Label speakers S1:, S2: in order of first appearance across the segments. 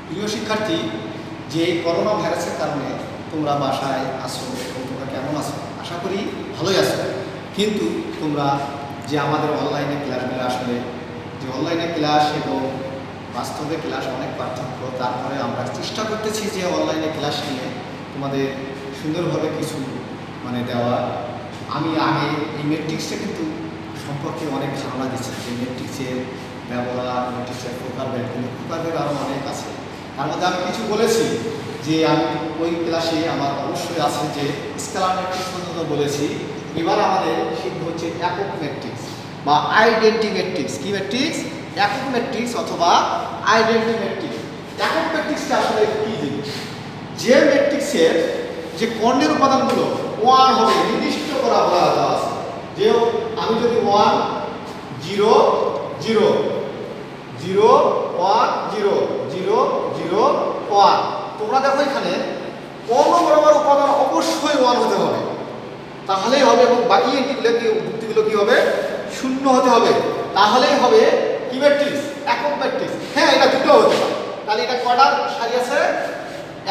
S1: প্রিয় শিক্ষার্থী, যে করোনা ভাইরাসের কারণে তোমরা বাসায় আসো এবং তোমরা কেমন আছো, আশা করি ভালোই আছো। কিন্তু তোমরা যে আমাদের অনলাইনে ক্লাসগুলো, আসলে যে অনলাইনে ক্লাস এবং বাস্তবে ক্লাস অনেক পার্থক্য। তারপরে আমরা চেষ্টা করতেছি যে অনলাইনে ক্লাস নিয়ে তোমাদের সুন্দরভাবে কিছু দেওয়া। আমি আগে এই ম্যাট্রিক্সটা কিন্তু সম্পর্কে অনেক ধারণা দিচ্ছি, যে ম্যাট্রিক্সের ব্যবহার, ম্যাট্রিক্সের প্রকার ভেদ, কিন্তু প্রকার ভেদ আরও অনেক আছে। তার মধ্যে আমি কিছু বলেছি যে আমি ওই ক্লাসে আমার অবশ্যই আছে যে স্কেলার ম্যাট্রিক্স পর্যন্ত বলেছি। এবার আমাদের শিখব হচ্ছে একক ম্যাট্রিক্স বা আইডেন্টি ম্যাট্রিক্স। কি ম্যাট্রিক্স? একক ম্যাট্রিক্স অথবা আইডেন্টি ম্যাট্রিক্স। একক ম্যাট্রিক্সটা আসলে কী জিনিস? যে ম্যাট্রিক্সের যে কর্ণের উপাদানগুলো ওয়ান হবে, নির্দিষ্ট করা বলা আছে। যে আমি যদি 1 0 0 0 1 0 0 0 1, তোমরা দেখো এখানে কর্ণ বরাবর উপাদান অবশ্যই 1 হতে হবে, তাহলেই হবে। এবং বাকি যুক্তিগুলো কি হবে? 0 হতে হবে, তাহলেই হবে কি ম্যাট্রিক্স? একক ম্যাট্রিক্স। হ্যাঁ, এটা দুটো হতে পারে। তাহলে এটা কটা সারি আছে?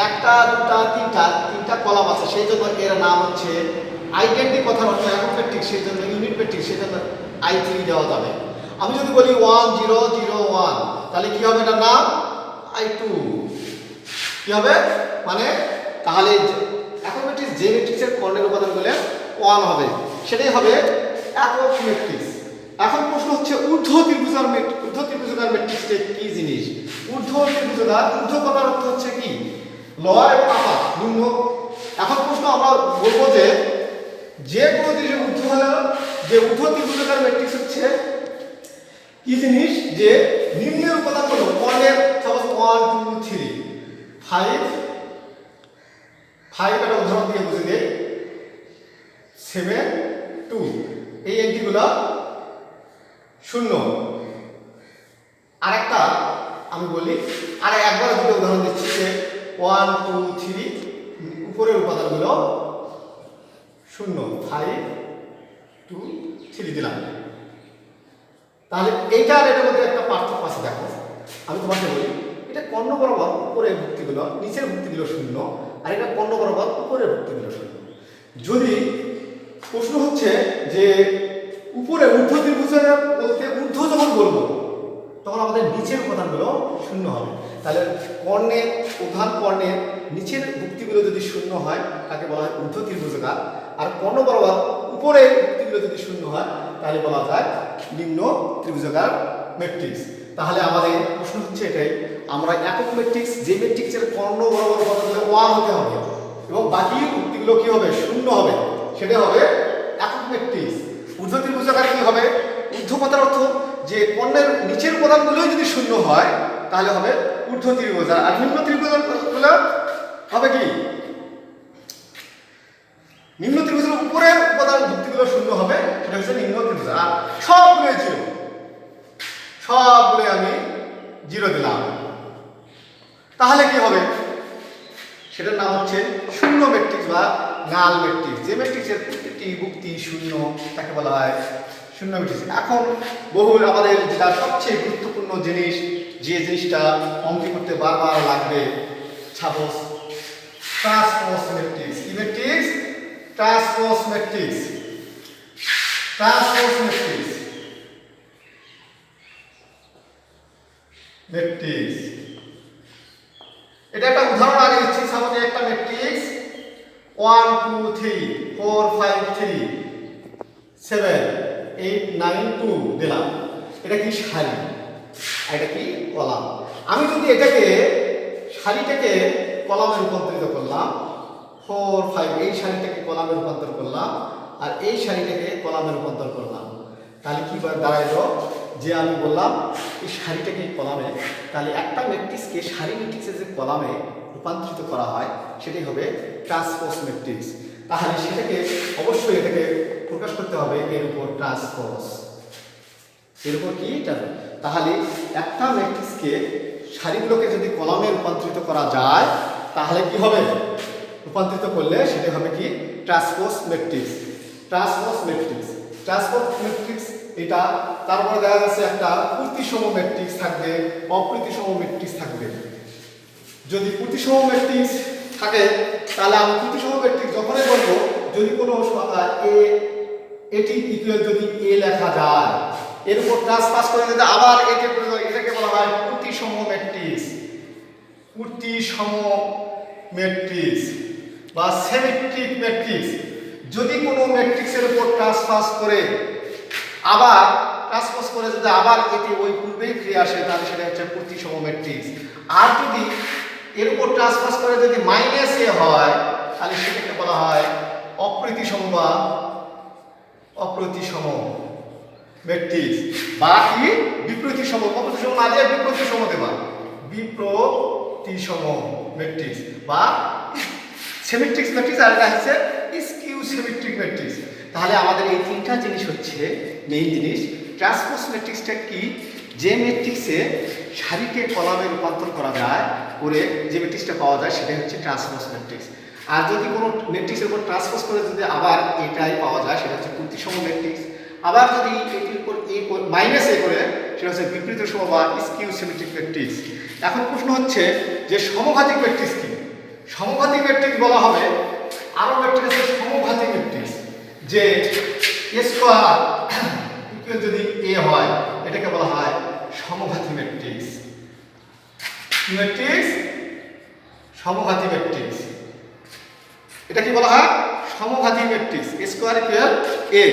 S1: একটা, দুটা, তিনটা কলাম আছে, সেই জন্য এর নাম হচ্ছে আইডেন্টি। কথার অর্থ একক ম্যাট্রিক্স, সেই জন্য ইউনিট ম্যাট্রিক্স, সেই জন্য I3 দেওয়া যাবে। আমি যদি বলি 1 0 0 1, তাহলে কি হবে? এটার নাম I2। কি হবে তাহলে একক ম্যাট্রিক্স যে ম্যাট্রিক্সের কর্ণের উপাদানগুলো 1 হবে, সেটাই হবে একক ম্যাট্রিক্স। এখন প্রশ্ন হচ্ছে ঊর্ধ্ব ত্রিভুজাকার ম্যাট্রিক্সটা কি জিনিস? ঊর্ধ্ব কথার অর্থ হচ্ছে কি? লোয়ার এবং আপার, নিম্ন। এখন প্রশ্ন আমরা বলবো যে কোনো জিনিসের ঊর্ধ্ব হলো, যে ঊর্ধ্ব ত্রিভুজাকার ম্যাট্রিক্স হচ্ছে কি জিনিস? যে নিম্নের উপাদানগুলো কর্ণের, সাপোজ 1 2 3 5 একটা উদাহরণ দিয়ে বুঝে দেই, 7 2, এই এন্ট্রিগুলো 0। আরেকটা আমি বলি, আর একবার দুটো উদাহরণ দিচ্ছি যে 1 2 3, উপরের উপাদানগুলো 0 5 2 3 দিলাম। তাহলে এইটা আর এটার মধ্যে একটা পার্থক্য আছে। দেখো, আমি তোমাকে বলি, এটা কর্ণ বরাবর উপরের ভুক্তিগুলো, নিচের ভুক্তিগুলো 0, আর এটা কর্ণ বরাবর উপরের ভুক্তিগুলো 0। যদি প্রশ্ন হচ্ছে যে উপরে ঊর্ধ্ব ত্রিভুজের বলতে ঊর্ধ্ব যখন বলবো, তখন আমাদের নিচের উপাদানগুলো 0 হবে। তাহলে প্রধান কর্ণের নিচের ভুক্তিগুলো যদি 0 হয়, তাকে বলা হয় ঊর্ধ্ব ত্রিভুজাকার। আর কর্ণ বরাবর উপরের ভুক্তিগুলো যদি 0 হয়, তাহলে বলা যায় নিম্ন ত্রিভুজাকার ম্যাট্রিক্স। তাহলে আমাদের প্রশ্ন হচ্ছে এটাই, আমরা একক ম্যাট্রিক্স, যে ম্যাট্রিক্সের কর্ণ বরাবর উপাদানগুলো 1 হতে হবে এবং বাকি ভুক্তিগুলো কি হবে? 0 হবে, সেটা হবে একক ম্যাট্রিক্স। ঊর্ধ্ব ত্রিভুজাকার কি হবে? ঊর্ধ্ব কথার অর্থ যে কর্ণের নিচের উপাদানগুলোই যদি 0 হয়, তাহলে হবে ঊর্ধ্ব ত্রিভুজাকার। আর নিম্ন ত্রিভুজাকারগুলো হবে কি? নিম্ন ত্রিভুজের উপরের উপাদান ভুক্তিগুলো 0 হবে, সেটা হচ্ছে নিম্ন ত্রিভুজ। আর সবগুলো 0, সবগুলো আমি 0 দিলাম, তাহলে কি হবে? সেটার নাম হচ্ছে শূন্য ম্যাট্রিক্স বা নাল ম্যাট্রিক্স। যে ম্যাট্রিক্সের প্রত্যেকটি ভুক্তি 0, তাকে বলা হয় শূন্য ম্যাট্রিক্স। এখন বহুল আমাদের যেটা সবচেয়ে গুরুত্বপূর্ণ জিনিস, যে জিনিসটা অঙ্কে করতে বারবার লাগবে, সাপোজ ট্রান্সপোজ ম্যাট্রিক্স। কি matrix? Transpose matrix. Transpose matrix এটা একটা উদাহরণ আগে দিচ্ছি। সাপোজ একটা ম্যাট্রিক্স 1 2 3 4 5 3 7 8 9 2 দিলাম। এটা কি সারি, আর এটা কি কলাম। আমি যদি এটাকে সারিটাকে কলামে রূপান্তরিত করলাম, 4 5, এই সারিটাকে কলামে রূপান্তর করলাম, আর এই সারিটাকে কলামে রূপান্তর করলাম, তাহলে কি দাঁড়াইলো? যে আমি বললাম এই সারিটাকে কলামে, তাহলে একটা ম্যাট্রিক্সকে সারি ম্যাট্রিক্সের যে কলামে রূপান্তরিত করা হয়, সেটাই হবে ট্রান্সপোজ ম্যাট্রিক্স। তাহলে সেটাকে অবশ্যই এটাকে প্রকাশ করতে হবে এর উপর ট্রান্সপোজ, এর উপর কি? তাহলে একটা ম্যাট্রিক্সকে সারিগুলোকে যদি কলামে রূপান্তরিত করা যায়, তাহলে কি হবে? রূপান্তরিত করলে সেটা হবে কি? Transpose matrix. Transpose matrix, transpose matrix এটা। তারপরে দেখা যাচ্ছে একটা প্রতিসম ম্যাট্রিক্স থাকবে, অপ্রতিসম ম্যাট্রিক্স থাকবে। তাহলে আমরা কি বলবো? Transpose matrix. ট্রান্সপোজ ম্যাট্রিক্স এটা। তারপরে দেখা যাচ্ছে একটা প্রতিসম ম্যাট্রিক্স থাকবে, অপ্রতিসম ম্যাট্রিক্স থাকবে। যদি প্রতিসম ম্যাট্রিক্স থাকে তাহলে আমি প্রতিসম ম্যাট্রিক্স যখনই বলবো যদি কোনো সংখ্যা এটি ইকুয়াল যদি এ লেখা যায় এর উপর ট্রান্সপাস করে যদি আবার একে করে দেয় এটাকে বলা হয় প্রতিসম ম্যাট্রিক্স। প্রতিসম ম্যাট্রিক্স বা সিমেট্রিক ম্যাট্রিক্স। যদি কোনো ম্যাট্রিক্সের উপর ট্রান্সপাস করে আবার ট্রান্সপোজ করে যদি আবার এটি ওই পূর্বেই ফিরে আসে তাহলে সেটা হচ্ছে প্রতিসম ম্যাট্রিক্স। আর যদি এর উপর ট্রান্সপোজ করে যদি মাইনাস এ হয় তাহলে সেটাকে বলা হয় অপ্রতিসম বা অপ্রতিসম ম্যাট্রিক্স বা কি বিপ্রতিসম। অপ্রতিসম না দিয়ে বিপ্রতিসম দেবা, বিপ্রতিসম ম্যাট্রিক্স বা সিমেট্রিক ম্যাট্রিক্স। আর এটা হচ্ছে স্কিউ সিমেট্রিক ম্যাট্রিক্স। তাহলে আমাদের এই তিনটা জিনিস হচ্ছে মেইন জিনিস। ট্রান্সপোজ ম্যাট্রিক্সটা কি? যে ম্যাট্রিক্সে সারিকে কলামে রূপান্তর করা যায় করে যে ম্যাট্রিক্সটা পাওয়া যায় সেটাই হচ্ছে ট্রান্সপোজ ম্যাট্রিক্স। আর যদি কোনো ম্যাট্রিক্সের উপর ট্রান্সপোজ করে যদি আবার এটাই পাওয়া যায় সেটা হচ্ছে প্রতিসম ম্যাট্রিক্স। আবার যদি এটির উপর এ মাইনাস এ করে সেটা হচ্ছে বিপরীতসম বা স্কিউ সিমেট্রিক ম্যাট্রিক্স। এখন প্রশ্ন হচ্ছে যে সমঘাতিক ম্যাট্রিক্স কি? সমঘাতিক ম্যাট্রিক্স বলা হবে আরো ম্যাট্রিক্স হচ্ছে সমঘাতিক ম্যাট্রিক্স। যে এ স্কয়ার ইকুয়াল যদি এ হয় এটাকে বলা হয় সমঘাতী ম্যাট্রিক্স। ম্যাট্রিক্স সমঘাতী ম্যাট্রিক্স। এটা কি বলা হয়? সমঘাতী matrix. A square equal A.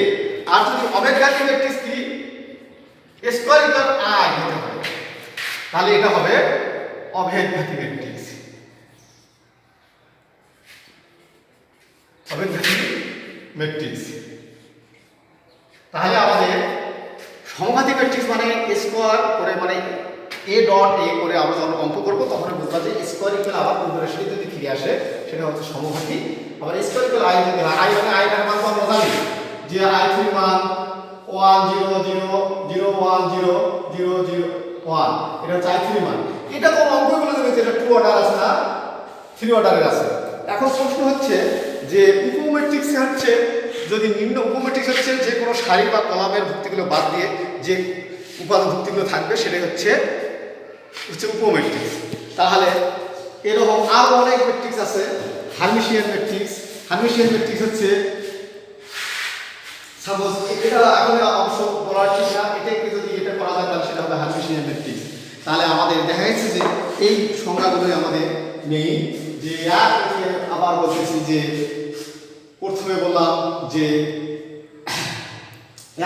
S1: আর যদি অবেদঘাতী ম্যাট্রিক্স কি? এ স্কয়ার ইকুয়াল আই হতে হবে, তাহলে এটা হবে অভেদঘাতী ম্যাট্রিক্স। অভেদঘাতী ম্যাট্রিক্স। তাহলে আমাদের সমঘাতী ম্যাট্রিক্স মানে স্কয়ার করে মানে এ ডট এ করে আমরা যখন অঙ্ক করবো তখন বুঝবা যে স্কয়ার ইকুয়াল আবার পূর্বের সাথে যদি ফিরে আসে সেটা হচ্ছে সমঘাতী। আবার স্কয়ার ইকুয়াল আই যদি হয়, আই মানে আই এর মান তো আমরা জানি যে আই এর মান 1 0 0 0 1 0 0 0 1, এটা হচ্ছে আই এর মান। এটা তো অঙ্কগুলো দেখেছি এটা 2 অর্ডার আছে না 3 অর্ডারের আছে। এখন প্রশ্ন হচ্ছে যে উপম্যাট্রিক্সে হচ্ছে যদি নিম্ন উপম্যাট্রিক্স হচ্ছে যে কোনো সারি বা কলামের ভুক্তিগুলো বাদ দিয়ে যে উপাদান ভুক্তিগুলো থাকবে সেটাই হচ্ছে উপম্যাট্রিক্স। তাহলে এরকম আরো অনেক ম্যাট্রিক্স আছে। Hermitian matrix. হার্মিশিয়ান ম্যাট্রিক্স হচ্ছে সাপোজ এটা এখন অবশ্য বলার ঠিক না, এটাকে যদি এটা করা যায় তাহলে সেটা হবে হার্মিশিয়ান ম্যাট্রিক্স। তাহলে আমাদের দেখা যাচ্ছে যে এই সংজ্ঞাগুলো আমাদের নেই। যে আবার বলতেছি যে প্রথমে বললাম যে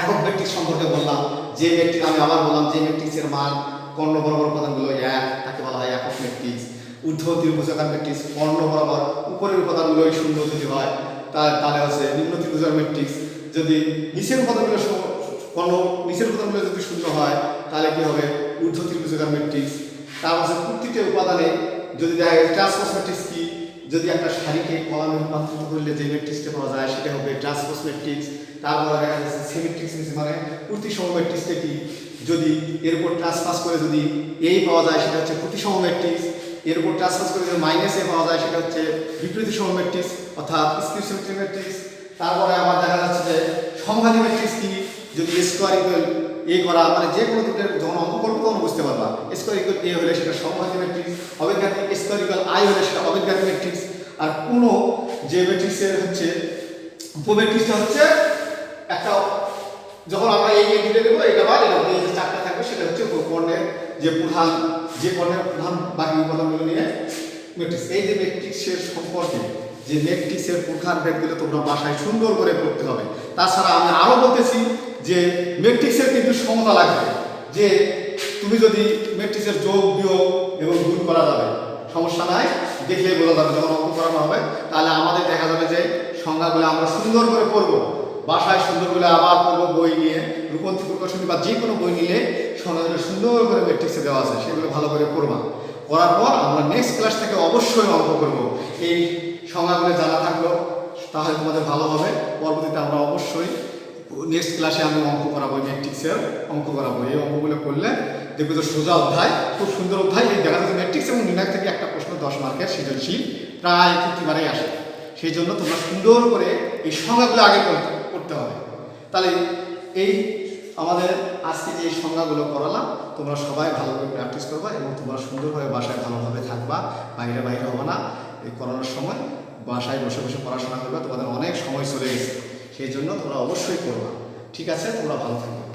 S1: একক ম্যাট্রিক্স সম্পর্কে বললাম। যে ম্যাট্রিক্স আমি আবার বললাম যে ম্যাট্রিক্সের মান কর্ণ বরাবর উপাদানগুলো এক তাকে বলা হয় একক ম্যাট্রিক্স। ঊর্ধ্ব ত্রিভুজাকার ম্যাট্রিক্স কর্ণ বরাবর উপরের উপাদানগুলো শূন্য যদি হয় তাহলে হচ্ছে নিম্ন ত্রিভুজাকার ম্যাট্রিক্স। যদি নিচের উপাদানগুলো কর্ণ নিচের উপাদানগুলো যদি শূন্য হয় তাহলে কি হবে? ঊর্ধ্ব ত্রিভুজাকার ম্যাট্রিক্স। তারপর হচ্ছে প্রতিটি উপাদানে যদি দেখা যায় ট্রান্সপোজ ম্যাট্রিক্স কি? যদি একটা সারিকে কলামে রূপান্তরিত করলে যে ম্যাট্রিক্সটা পাওয়া যায় সেটা হবে ট্রান্সপোজ ম্যাট্রিক্স। তারপরে দেখা যাচ্ছে সিমেট্রিক্স মানে প্রতিসম ম্যাট্রিক্সটা কি? যদি এর উপর ট্রান্সপাস করে যদি এই পাওয়া যায় সেটা হচ্ছে প্রতিসম ম্যাট্রিক্স। এর উপর ট্রান্সপাস করে যদি মাইনাস এ পাওয়া যায় সেটা হচ্ছে বিপরীতসম ম্যাট্রিক্স অর্থাৎ স্কিউ সিমেট্রিক ম্যাট্রিক্স। তারপরে আবার দেখা যাচ্ছে যে সমঘাতী ম্যাট্রিক্স কি? যদি স্কয়ার ইকুয়াল এ করা মানে যে কোনো দুটোর যখন অঙ্ক করবো তখন বুঝতে পারবা। স্কয়ার ইকুয়াল এ হলে সেটা সমঘাতী ম্যাট্রিক্স। অবেদঘাতী স্কয়ার ইকুয়াল আই হলে সেটা অবেদঘাতী ম্যাট্রিক্স। আর কোনো যে ম্যাট্রিক্সের হচ্ছে উপম্যাট্রিক্সটা হচ্ছে একটা যখন আমরা এই এন্ট্রিটা দেবো এটা বাদ এই যে চারটা থাকবে সেটা হচ্ছে কর্ণের যে প্রধান যে কর্ণের প্রধান বাকি উপাদানগুলো নিয়ে ম্যাট্রিক্স। এই যে ম্যাট্রিক্সের সম্পর্কে যে ম্যাট্রিক্সের প্রধান ভেদগুলো তোমরা বাসায় সুন্দর করে পড়তে হবে। তাছাড়া আমি আরও বলতেছি যে ম্যাট্রিক্সের কিন্তু সমতা লাগবে। যে তুমি যদি ম্যাট্রিক্সের যোগ বিয়োগ এবং গুণ করা যাবে সমস্যা নাই, দেখলে বোঝা যাবে যখন অঙ্ক করানো হবে। তাহলে আমাদের দেখা যাবে যে সংজ্ঞাগুলো আমরা সুন্দর করে পড়বো বাসায়, সুন্দর করে আবার পড়বো বই নিয়ে রূপন্তি প্রকাশনী বা যে কোনো বই নিলে সংজ্ঞাগুলো সুন্দর করে ম্যাট্রিক্সে দেওয়া আছে সেগুলো ভালো করে পড়বা। পড়ার পর আমরা নেক্সট ক্লাস থেকে অবশ্যই অঙ্ক করবো। এই সংজ্ঞাগুলো জানা থাকলো তাহলে তোমাদের ভালো হবে। পরবর্তীতে আমরা অবশ্যই নেক্সট ক্লাসে আমি অঙ্ক করাবো, ম্যাট্রিক্সের অঙ্ক করাবো। এই অঙ্কগুলো করলে দেখবে যে সোজা অধ্যায়, খুব সুন্দর অধ্যায়। এই দেখা যাচ্ছে ম্যাট্রিক্স এবং নির্ণয় থেকে একটা প্রশ্ন 10 মার্কের সৃজনশীল প্রায় প্রতিবারেই আসে। সেই জন্য তোমরা সুন্দর করে এই সংজ্ঞাগুলো আগে পড়তে হবে। তাহলে এই আমাদের আজকে যে সংজ্ঞাগুলো করালাম তোমরা সবাই ভালোভাবে প্র্যাকটিস করবা এবং তোমরা সুন্দরভাবে বাসায় ভালোভাবে থাকবা, বাইরে বাইরে হবে না। এই করোনার সময় বাসায় বসে বসে পড়াশোনা করবা, তোমাদের অনেক সময় চলে গেছে, সেই জন্য তোমরা অবশ্যই করবা। ঠিক আছে, তোমরা ভালো থাকবে।